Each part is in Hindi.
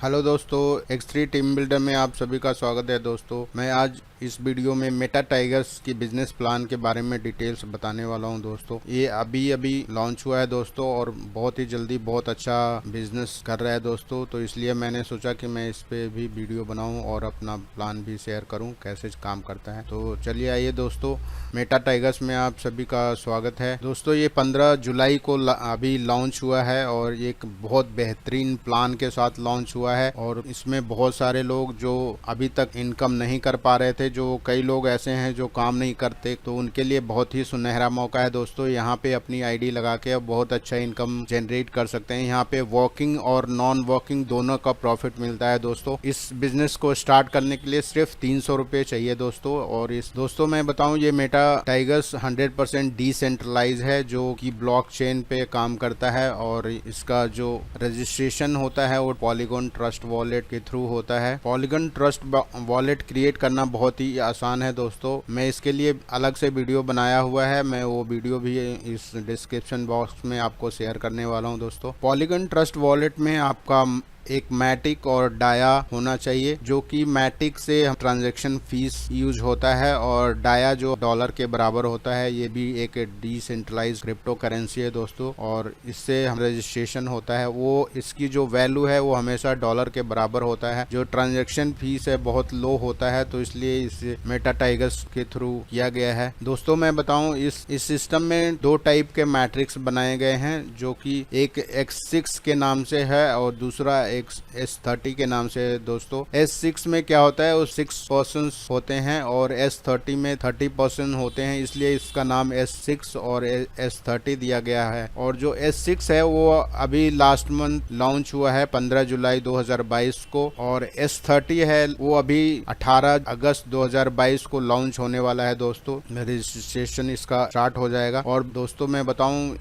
हेलो दोस्तों, X3 टीम बिल्डर में आप सभी का स्वागत है। दोस्तों मैं आज इस वीडियो में मेटा टाइगर्स की बिजनेस प्लान के बारे में डिटेल्स बताने वाला हूं। दोस्तों ये अभी लॉन्च हुआ है दोस्तों, और बहुत ही जल्दी बहुत अच्छा बिजनेस कर रहा है दोस्तों। तो इसलिए मैंने सोचा कि मैं इस पे भी वीडियो बनाऊं और अपना प्लान भी शेयर करूं कैसे काम करता है। तो चलिए आइए दोस्तों, मेटा टाइगर्स में आप सभी का स्वागत है। दोस्तों ये 15 जुलाई को अभी लॉन्च हुआ है और एक बहुत बेहतरीन प्लान के साथ लॉन्च हुआ है। और इसमें बहुत सारे लोग जो अभी तक इनकम नहीं कर पा रहे थे, जो कई लोग ऐसे हैं जो काम नहीं करते, तो उनके लिए बहुत ही सुनहरा मौका है दोस्तों। यहाँ पे अपनी आईडी लगा के अब बहुत अच्छा इनकम जनरेट कर सकते हैं। यहाँ पे वॉकिंग और नॉन वॉकिंग दोनों का प्रॉफिट मिलता है दोस्तों। इस बिजनेस को स्टार्ट करने के लिए सिर्फ 300 रुपये चाहिए दोस्तों। और इस दोस्तों मैं बताऊं, ये मेटा टाइगर्स 100% डिसेंट्रलाइज है, जो कि ब्लॉकचेन पे काम करता है। और इसका जो रजिस्ट्रेशन होता है वो पॉलीगॉन ट्रस्ट वॉलेट के थ्रू होता है। पॉलीगॉन ट्रस्ट वॉलेट क्रिएट करना बहुत ही आसान है दोस्तों। मैं इसके लिए अलग से वीडियो बनाया हुआ है, मैं वो वीडियो भी इस डिस्क्रिप्शन बॉक्स में आपको शेयर करने वाला हूँ दोस्तों। पॉलीगॉन ट्रस्ट वॉलेट में आपका एक मैटिक और डाया होना चाहिए, जो कि मैटिक से ट्रांजैक्शन फीस यूज होता है और डाया जो डॉलर के बराबर होता है। ये भी एक डिसेंट्रलाइज क्रिप्टो करेंसी है दोस्तों, और इससे हम रजिस्ट्रेशन होता है, वो इसकी जो वैल्यू है वो हमेशा डॉलर के बराबर होता है। जो ट्रांजैक्शन फीस है बहुत लो होता है, तो इसलिए इसे मेटा टाइगर्स के थ्रू किया गया है दोस्तों। मैं बताऊं, इस सिस्टम में 2 टाइप के मैट्रिक्स बनाए गए हैं, जो कि एक X6 के नाम से है और दूसरा एक S30 के नाम से है दोस्तों। S6 में क्या होता है, वो 6% होते हैं और S30 में 30% होते हैं, इसलिए इसका नाम S6 और S30 दिया गया है। और जो S6 है वो अभी लास्ट मंथ लॉन्च हुआ है 15 जुलाई 2022 को, और S30 है वो अभी 18 अगस्त 2022 को लॉन्च होने वाला है दोस्तों। रजिस्ट्रेशन इसका स्टार्ट हो जाएगा। और दोस्तों मैं बताऊं,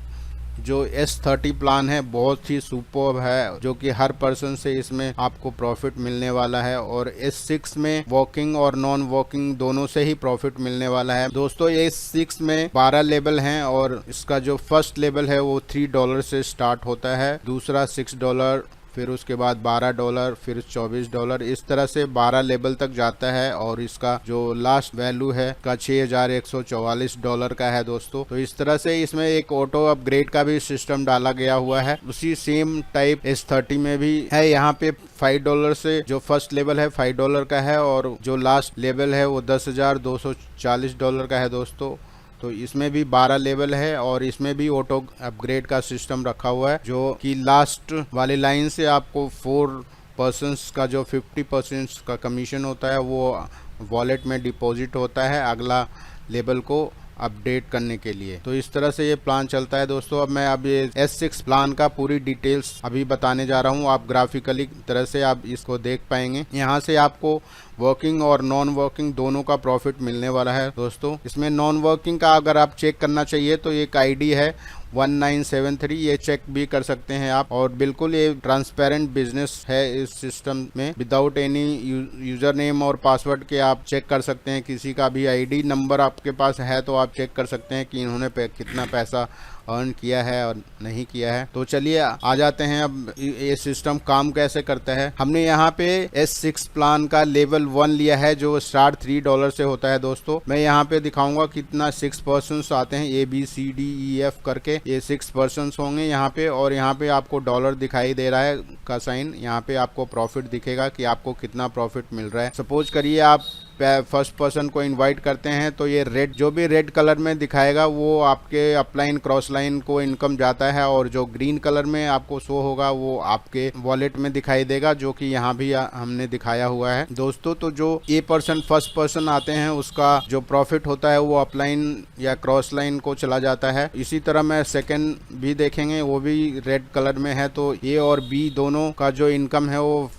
जो S30 प्लान है बहुत ही सुपर्ब है, जो कि हर पर्सन से इसमें आपको प्रॉफिट मिलने वाला है। और S6 में वॉकिंग और नॉन वॉकिंग दोनों से ही प्रॉफिट मिलने वाला है दोस्तों। S6 में 12 लेवल हैं, और इसका जो फर्स्ट लेवल है वो $3 से स्टार्ट होता है, दूसरा $6, फिर उसके बाद $12, फिर $24, इस तरह से 12 लेवल तक जाता है। और इसका जो लास्ट वैल्यू है का $6144 का है दोस्तों। तो इस तरह से इसमें एक ऑटो अपग्रेड का भी सिस्टम डाला गया हुआ है। उसी सेम टाइप S30 में भी है। यहाँ पे $5 से जो फर्स्ट लेवल है $5 का है, और जो लास्ट लेवल है वो $10,240 का है दोस्तों। तो इसमें भी 12 लेवल है, और इसमें भी ऑटो अपग्रेड का सिस्टम रखा हुआ है, जो कि लास्ट वाली लाइन से आपको 4% का जो 50% का कमीशन होता है वो वॉलेट में डिपॉजिट होता है अगला लेवल को अपडेट करने के लिए। तो इस तरह से ये प्लान चलता है दोस्तों। अब मैं ये S6 प्लान का पूरी डिटेल्स अभी बताने जा रहा हूँ। आप ग्राफिकली तरह से आप इसको देख पाएंगे। यहाँ से आपको वर्किंग और नॉन वर्किंग दोनों का प्रॉफिट मिलने वाला है दोस्तों। इसमें नॉन वर्किंग का अगर आप चेक करना चाहिए तो एक आईडी है 1973, ये चेक भी कर सकते हैं आप। और बिल्कुल ये ट्रांसपेरेंट बिजनेस है। इस सिस्टम में विदाउट एनी यूजर नेम और पासवर्ड के आप चेक कर सकते हैं। किसी का भी आईडी नंबर आपके पास है तो आप चेक कर सकते हैं कि इन्होंने कितना पैसा अर्न किया है और नहीं किया है। तो चलिए आ जाते हैं अब ये सिस्टम काम कैसे करता है। हमने यहाँ पे S6 प्लान का लेवल 1 लिया है, जो स्टार्ट $3 से होता है दोस्तों। मैं यहाँ पे दिखाऊंगा कितना 6% आते हैं, ABCDEF करके ये 6% होंगे यहाँ पे। और यहाँ पे आपको डॉलर दिखाई दे रहा है का साइन, यहाँ पे आपको प्रॉफिट दिखेगा कि आपको कितना प्रॉफिट मिल रहा है। सपोज करिए आप फर्स्ट पर्सन को इनवाइट करते हैं, तो ये रेड जो भी रेड कलर में दिखाएगा वो आपके अपलाइन क्रॉस लाइन को इनकम जाता है, और जो ग्रीन कलर में आपको शो होगा वो आपके वॉलेट में दिखाई देगा, जो कि यहाँ भी हमने दिखाया हुआ है दोस्तों। तो जो A% फर्स्ट पर्सन आते हैं उसका जो प्रॉफिट होता है वो अपलाइन या क्रॉस लाइन को चला जाता है। इसी तरह मैं सेकेंड भी देखेंगे, वो भी रेड कलर में है, तो A और B दोनों का जो इनकम है वो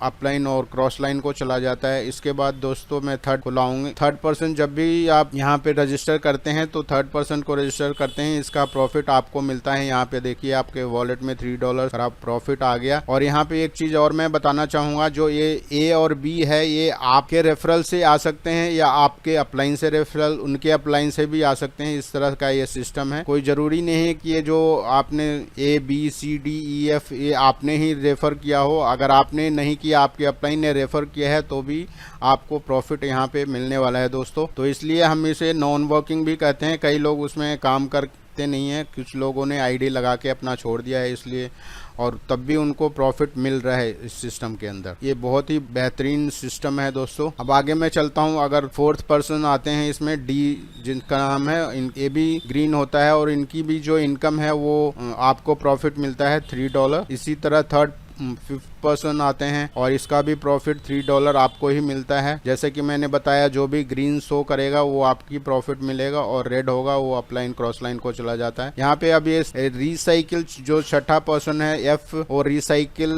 अपलाइन और क्रॉस लाइन को चला जाता है। इसके बाद दोस्तों मैं थर्ड को लाऊंगी। थर्ड पर्सन जब भी आप यहाँ पे रजिस्टर करते हैं तो थर्ड पर्सन को रजिस्टर करते हैं, इसका प्रॉफिट आपको मिलता है। यहाँ पे देखिए आपके वॉलेट में $3 का प्रॉफिट आ गया। और यहाँ पे एक चीज और मैं बताना चाहूंगा, जो ये A और B है ये आपके रेफरल से आ सकते हैं या आपके अपलाइन से रेफरल उनके अपलाइन से भी आ सकते हैं। इस तरह का ये सिस्टम है। कोई जरूरी नहीं है कि ये जो आपने A B C D E F ये आपने ही रेफर किया हो। अगर आपने आपने नहीं किया, आपके अपलाइन ने रेफ़र किया है, तो भी आपको प्रॉफिट यहाँ पे मिलने वाला है दोस्तों। तो इसलिए हम इसे नॉन वर्किंग भी कहते हैं। कई लोग उसमें काम करते नहीं हैं, कुछ लोगों ने आईडी लगा के अपना छोड़ दिया है इसलिए, और तब भी उनको प्रॉफिट मिल रहा है इस सिस्टम के अंदर। ये बहुत ही बेहतरीन सिस्टम है दोस्तों। अब आगे मैं चलता हूँ। अगर फोर्थ पर्सन आते हैं इसमें, डी जिनका नाम है, ये भी ग्रीन होता है और इनकी भी जो इनकम है वो आपको प्रॉफिट मिलता है $3। इसी तरह थर्ड फिफ्थ पर्सन आते हैं और इसका भी प्रॉफिट $3 आपको ही मिलता है। जैसे कि मैंने बताया, जो भी ग्रीन शो करेगा वो आपकी प्रॉफिट मिलेगा और रेड होगा वो अपलाइन क्रॉस लाइन को चला जाता है। यहाँ पे अब ये रिसाइकिल जो छठा पर्सन है एफ, और रिसाइकिल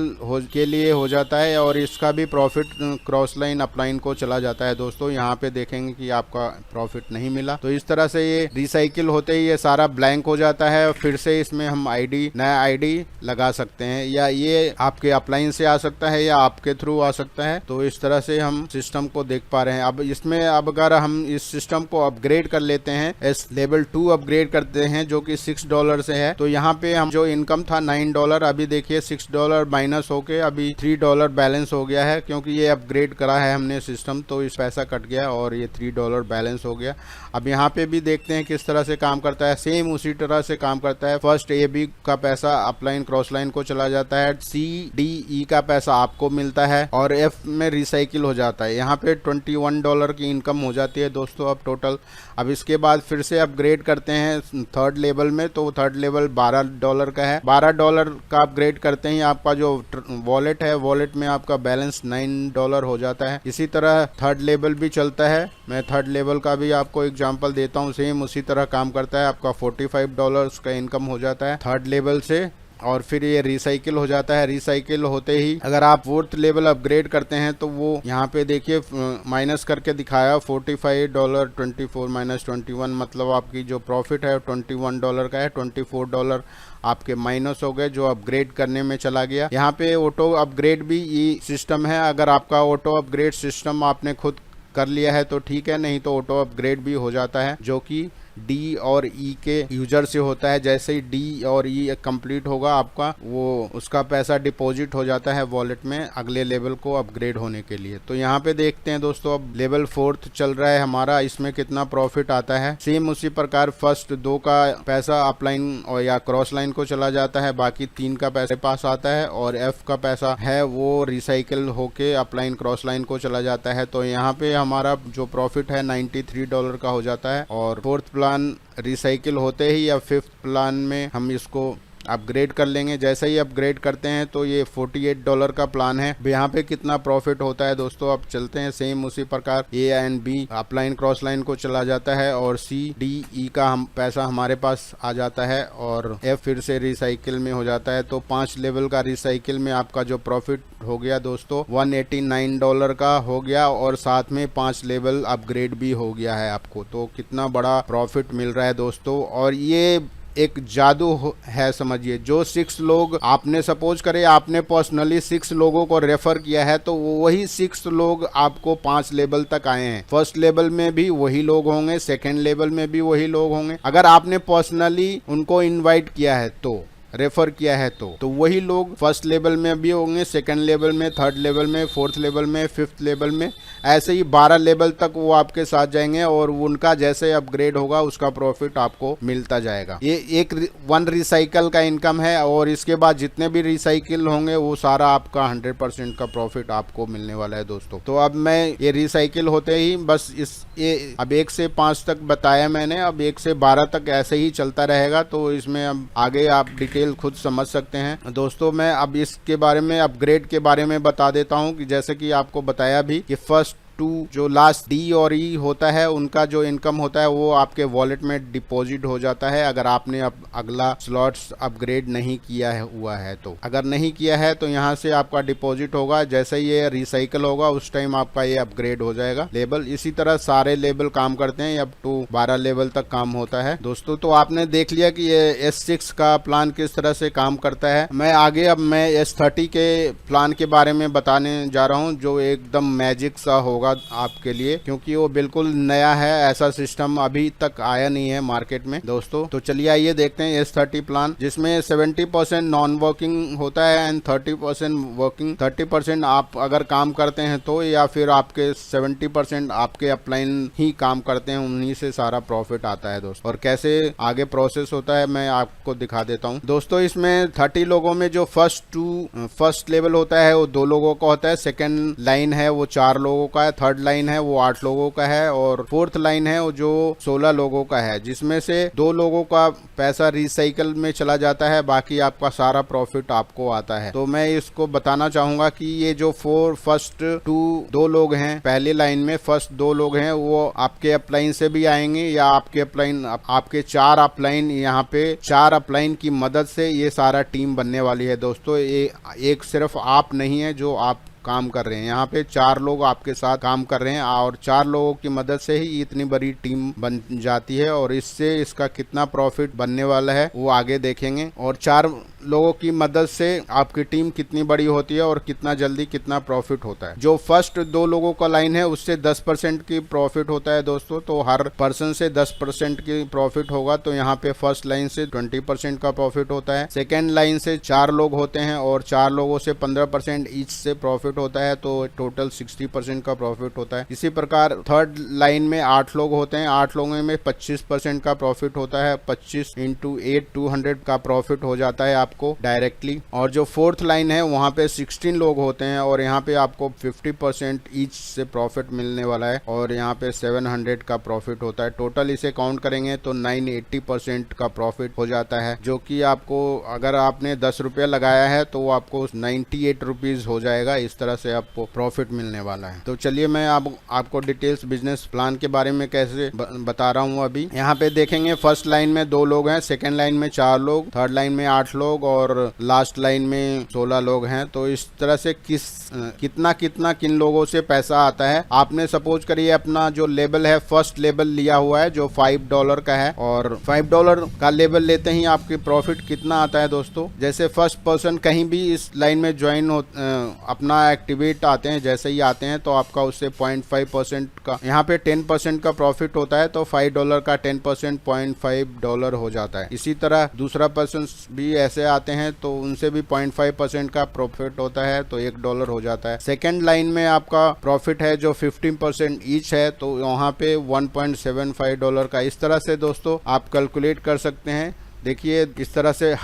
के लिए हो जाता है और इसका भी प्रॉफिट क्रॉस लाइन अपलाइन को चला जाता है दोस्तों। यहाँ पे देखेंगे कि आपका प्रॉफिट नहीं मिला, तो इस तरह से ये रिसाइकिल होते ही ये सारा ब्लैंक हो जाता है। फिर से इसमें हम नया आईडी लगा सकते हैं, या ये आपके अपलाइन से आ सकता है या आपके थ्रू आ सकता है। तो इस तरह से हम सिस्टम को देख पा रहे हैं। अब इसमें अगर हम इस सिस्टम को अपग्रेड कर लेते हैं, इस लेवल 2 अपग्रेड करते हैं जो कि $6 से है, तो यहाँ पे हम जो इनकम था $9, अभी देखिए $6 माइनस होके अभी $3 बैलेंस हो गया है, क्योंकि ये अपग्रेड करा है हमने सिस्टम, तो इस पैसा कट गया और ये $3 बैलेंस हो गया। अब यहाँ पे भी देखते हैं किस तरह से काम करता है। सेम उसी तरह से काम करता है। फर्स्ट AB का पैसा अपलाइन क्रॉस लाइन को चला जाता है, CDE का पैसा आपको मिलता है और F में रिसाइकिल हो जाता है। यहाँ पे $21 की इनकम हो जाती है दोस्तों अब टोटल। अब इसके बाद फिर से अपग्रेड करते हैं थर्ड लेवल में, तो थर्ड लेवल $12 का है। $12 का अपग्रेड करते ही आपका जो वॉलेट है, वॉलेट में आपका बैलेंस $9 हो जाता है। इसी तरह थर्ड लेवल भी चलता है। मैं थर्ड लेवल का भी आपको एग्जांपल देता हूँ। सेम उसी तरह काम करता है। आपका $45 का इनकम हो जाता है थर्ड लेवल से, और फिर ये रिसाइकिल हो जाता है। रिसाइकिल होते ही अगर आप फोर्थ लेवल अपग्रेड करते हैं तो वो यहाँ पे देखिए माइनस करके दिखाया $45, 24 माइनस 21, मतलब आपकी जो प्रॉफिट है $21 का है। $24 आपके माइनस हो गए जो अपग्रेड करने में चला गया। यहाँ पे ऑटो अपग्रेड भी ये सिस्टम है। अगर आपका ऑटो अपग्रेड सिस्टम आपने खुद कर लिया है तो ठीक है, नहीं तो ऑटो अपग्रेड भी हो जाता है, जो कि D और E के यूजर से होता है। जैसे ही D और E कंप्लीट होगा आपका, वो उसका पैसा डिपॉजिट हो जाता है वॉलेट में अगले लेवल को अपग्रेड होने के लिए। तो यहाँ पे देखते हैं दोस्तों, अब लेवल 4 चल रहा है हमारा, इसमें कितना प्रॉफिट आता है। सेम उसी प्रकार फर्स्ट 2 का पैसा अपलाइन और या क्रॉस लाइन को चला जाता है, बाकी 3 का पैसे पास आता है, और F का पैसा है वो रिसाइकिल होके अपलाइन क्रॉस लाइन को चला जाता है। तो यहाँ पे हमारा जो प्रॉफिट है $93 का हो जाता है। और फोर्थ प्लान रिसाइकिल होते ही या फिफ्थ प्लान में हम इसको अपग्रेड कर लेंगे। जैसे ही अपग्रेड करते हैं तो ये $48 का प्लान है। यहाँ पे कितना प्रॉफिट होता है दोस्तों, अब चलते हैं। सेम उसी प्रकार A and B upline cross line को चला जाता है और CDE का हम पैसा हमारे पास आ जाता है, और F फिर से रिसाइकिल में हो जाता है। तो 5 लेवल का रिसाइकिल में आपका जो प्रॉफिट हो गया दोस्तों $189 का हो गया, और साथ में 5 लेवल अपग्रेड भी हो गया है आपको। तो कितना बड़ा प्रॉफिट मिल रहा है दोस्तों। और ये एक जादू है समझिए। जो 6 लोग आपने सपोज करे, आपने पर्सनली 6 लोगों को रेफर किया है, तो वही 6 लोग आपको 5 लेवल तक आए हैं। फर्स्ट लेवल में भी वही लोग होंगे, सेकेंड लेवल में भी वही लोग होंगे। अगर आपने पर्सनली उनको इनवाइट किया है, तो रेफर किया है, तो वही लोग फर्स्ट लेवल में भी होंगे, सेकंड लेवल में, थर्ड लेवल में, फोर्थ लेवल में, फिफ्थ लेवल में, ऐसे ही 12 लेवल तक वो आपके साथ जाएंगे, और उनका जैसे अपग्रेड होगा उसका प्रॉफिट आपको मिलता जाएगा। ये एक 1 रिसाइकल का इनकम है, और इसके बाद जितने भी रिसाइकिल होंगे वो सारा आपका 100% का प्रॉफिट आपको मिलने वाला है दोस्तों। तो अब मैं ये रिसाइकिल होते ही बस ये अब 1 से 5 तक बताया मैंने, अब 1 से 12 तक ऐसे ही चलता रहेगा। तो इसमें अब आगे आप डिटेल खुद समझ सकते हैं दोस्तों। मैं अब इसके बारे में, अपग्रेड के बारे में बता देता हूं कि जैसे कि आपको बताया भी कि फर्स्ट 2 जो लास्ट D और E होता है, उनका जो इनकम होता है वो आपके वॉलेट में डिपॉजिट हो जाता है, अगर आपने अब अगला स्लॉट्स अपग्रेड नहीं किया हुआ है तो। अगर नहीं किया है तो यहाँ से आपका डिपॉजिट होगा, जैसे ये रिसाइकल होगा उस टाइम आपका ये अपग्रेड हो जाएगा लेवल। इसी तरह सारे लेवल काम करते हैं, अब टू 12 लेवल तक काम होता है दोस्तों। तो आपने देख लिया कि ये S6 का प्लान किस तरह से काम करता है। मैं आगे अब मैं S30 के प्लान के बारे में बताने जा रहा हूँ, जो एकदम मैजिक सा होगा होगा आपके लिए, क्योंकि वो बिल्कुल नया है, ऐसा सिस्टम अभी तक आया नहीं है मार्केट में दोस्तों। तो चलिए आइए देखते हैं S30 प्लान, जिसमें 70% नॉन वर्किंग होता है एंड 30% वर्किंग। 30% आप अगर काम करते हैं तो, या फिर आपके 70% आपके अपलाइन ही काम करते हैं, उन्हीं से सारा प्रॉफिट आता है दोस्तों। और कैसे आगे प्रोसेस होता है मैं आपको दिखा देता हूं दोस्तों। इसमें 30 लोगों में जो फर्स्ट लेवल होता है वो 2 लोगों का होता है, सेकंड लाइन है वो 4 लोगों का है, थर्ड लाइन है वो 8 लोगों का है, और फोर्थ लाइन है वो जो 16 लोगों का है, जिसमें से 2 लोगों का पैसा रिसाइकल में चला जाता है, बाकी आपका सारा प्रॉफिट आपको आता है। तो मैं इसको बताना चाहूंगा कि ये जो फर्स्ट 2 लोग हैं पहले लाइन में, फर्स्ट 2 लोग हैं वो आपके अपलाइन से भी आएंगे, या आपके अपलाइन आपके 4 अपलाइन, यहाँ पे 4 अपलाइन की मदद से ये सारा टीम बनने वाली है दोस्तों। ये एक सिर्फ आप नहीं है जो आप काम कर रहे हैं, यहाँ पे 4 लोग आपके साथ काम कर रहे हैं, और 4 लोगों की मदद से ही इतनी बड़ी टीम बन जाती है। और इससे इसका कितना प्रॉफिट बनने वाला है वो आगे देखेंगे, और 4 लोगों की मदद से आपकी टीम कितनी बड़ी होती है और कितना जल्दी कितना प्रॉफिट होता है। जो फर्स्ट 2 लोगों का लाइन है उससे 10% की प्रॉफिट होता है दोस्तों, तो हर पर्सन से 10% की प्रॉफिट होगा। तो यहाँ पे फर्स्ट लाइन से 20% का प्रॉफिट होता है, सेकेंड लाइन से 4 लोग होते हैं और 4 लोगों से 15% ईच से प्रॉफिट होता है, तो टोटल 60% का प्रॉफिट होता है। इसी प्रकार थर्ड लाइन में 8 लोग होते हैं, 8 लोगों में 25% का प्रॉफिट होता है, 25 × 8 200 का प्रॉफिट हो जाता है आपको डायरेक्टली। और जो फोर्थ लाइन है वहां पे 16 लोग होते हैं, और यहाँ पे आपको 50% ईच से प्रॉफिट मिलने वाला है, और यहाँ पे 700 का प्रॉफिट होता है। टोटल इसे काउंट करेंगे तो 980% का प्रॉफिट हो जाता है, जो कि आपको अगर आपने 10 रुपया लगाया है तो वो आपको 98 रुपीज हो जाएगा। इस तरह से आपको प्रॉफिट मिलने वाला है। तो चलिए मैं आपको डिटेल्स बिजनेस प्लान के बारे में कैसे बता रहा हूँ। अभी यहाँ पे देखेंगे फर्स्ट लाइन में 2 लोग हैं, सेकेंड लाइन में 4 लोग, थर्ड लाइन में 8 लोग और लास्ट लाइन में 16 लोग हैं। तो इस तरह से कितना किन लोगों से पैसा आता है। आपने सपोज करिए अपना जो लेबल है फर्स्ट लेबल लिया हुआ है जो $5 का है, और $5 का लेबल लेते ही आपकी प्रॉफिट कितना आता है दोस्तों। जैसे फर्स्ट पर्सन कहीं भी इस लाइन में ज्वाइन अपना एक्टिवेट आते हैं, जैसे ही आते हैं तो आपका उससे 0.5% का, यहाँ पे 10% का प्रॉफिट होता है, तो $5 का 10% $0.5 हो जाता है। इसी तरह दूसरा पर्सन भी ऐसे आते हैं तो उनसे भी 0.5% का प्रॉफिट होता है, तो $1 हो जाता है। सेकेंड लाइन में आपका प्रॉफिट है जो 15% ईच है, तो वहाँ पे $1.75 का। इस तरह से दोस्तों आप कैलकुलेट कर सकते हैं। देखिए इस तरह से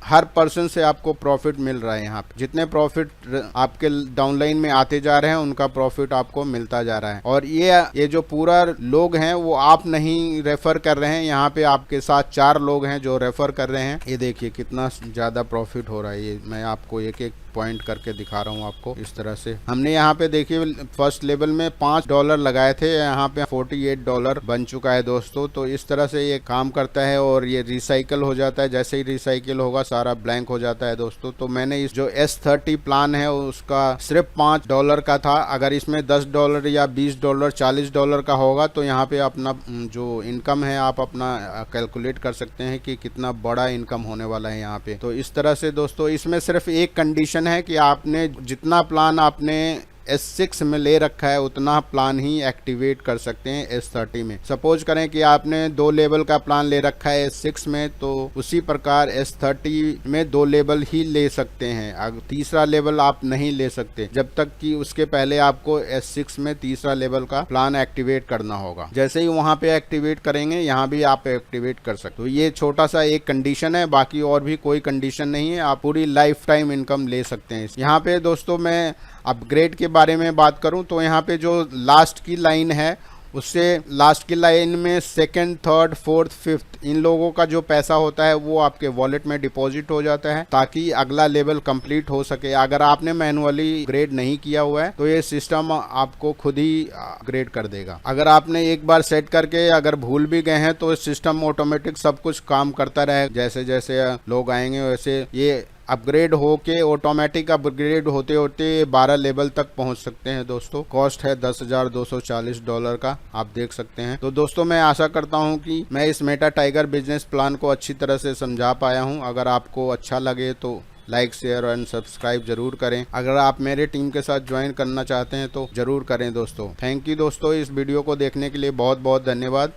हर पर्सन से आपको प्रॉफिट मिल रहा है। यहाँ पे जितने प्रॉफिट आपके डाउनलाइन में आते जा रहे हैं उनका प्रॉफिट आपको मिलता जा रहा है। और ये जो पूरा लोग हैं वो आप नहीं रेफर कर रहे हैं, यहाँ पे आपके साथ 4 लोग हैं जो रेफर कर रहे हैं। ये देखिए कितना ज्यादा प्रॉफिट हो रहा है। ये मैं आपको एक पॉइंट करके दिखा रहा हूँ आपको। इस तरह से हमने यहाँ पे देखिए फर्स्ट लेवल में $5 लगाए थे, यहाँ पे $48 बन चुका है दोस्तों। तो इस तरह से ये काम करता है और ये रिसाइकल हो जाता है। जैसे ही रिसाइकल होगा सारा ब्लैंक हो जाता है दोस्तों। तो मैंने इस जो S30 प्लान है उसका सिर्फ $5 का था। अगर इसमें $10 या $20 $40 का होगा तो यहाँ पे अपना जो इनकम है आप अपना कैलकुलेट कर सकते हैं कि कितना बड़ा इनकम होने वाला है यहाँ पे। तो इस तरह से दोस्तों इसमें सिर्फ एक कंडीशन है कि आपने जितना प्लान आपने S6 में ले रखा है उतना प्लान ही एक्टिवेट कर सकते हैं S30 में। सपोज करें कि आपने 2 लेवल का प्लान ले रखा है S6 में, तो उसी प्रकार S30 में 2 लेवल ही ले सकते हैं। अगर तीसरा लेवल आप नहीं ले सकते जब तक कि उसके पहले आपको S6 में तीसरा लेवल का प्लान एक्टिवेट करना होगा। जैसे ही वहां पे एक्टिवेट करेंगे यहाँ भी आप एक्टिवेट कर सकते हो। ये छोटा सा एक कंडीशन है, बाकी और भी कोई कंडीशन नहीं है। आप पूरी लाइफ टाइम इनकम ले सकते हैं। यहाँ पे दोस्तों मैं अपग्रेड के बारे में बात करूं तो यहाँ पे जो लास्ट की लाइन है उससे लास्ट की लाइन में सेकंड, थर्ड, फोर्थ, फिफ्थ इन लोगों का जो पैसा होता है वो आपके वॉलेट में डिपॉजिट हो जाता है ताकि अगला लेवल कंप्लीट हो सके। अगर आपने मैनुअली ग्रेड नहीं किया हुआ है तो ये सिस्टम आपको खुद ही ग्रेड कर देगा। अगर आपने एक बार सेट करके अगर भूल भी गए हैं तो सिस्टम ऑटोमेटिक सब कुछ काम करता रहे। जैसे जैसे लोग आएंगे वैसे ये अपग्रेड होके ऑटोमेटिक अपग्रेड होते होते 12 लेवल तक पहुंच सकते हैं दोस्तों। कॉस्ट है $10,240 का, आप देख सकते हैं। तो दोस्तों मैं आशा करता हूं कि मैं इस मेटा टाइगर बिजनेस प्लान को अच्छी तरह से समझा पाया हूं। अगर आपको अच्छा लगे तो लाइक शेयर एंड सब्सक्राइब जरूर करें। अगर आप मेरे टीम के साथ ज्वाइन करना चाहते हैं तो जरूर करें दोस्तों। थैंक यू दोस्तों, इस वीडियो को देखने के लिए बहुत बहुत धन्यवाद।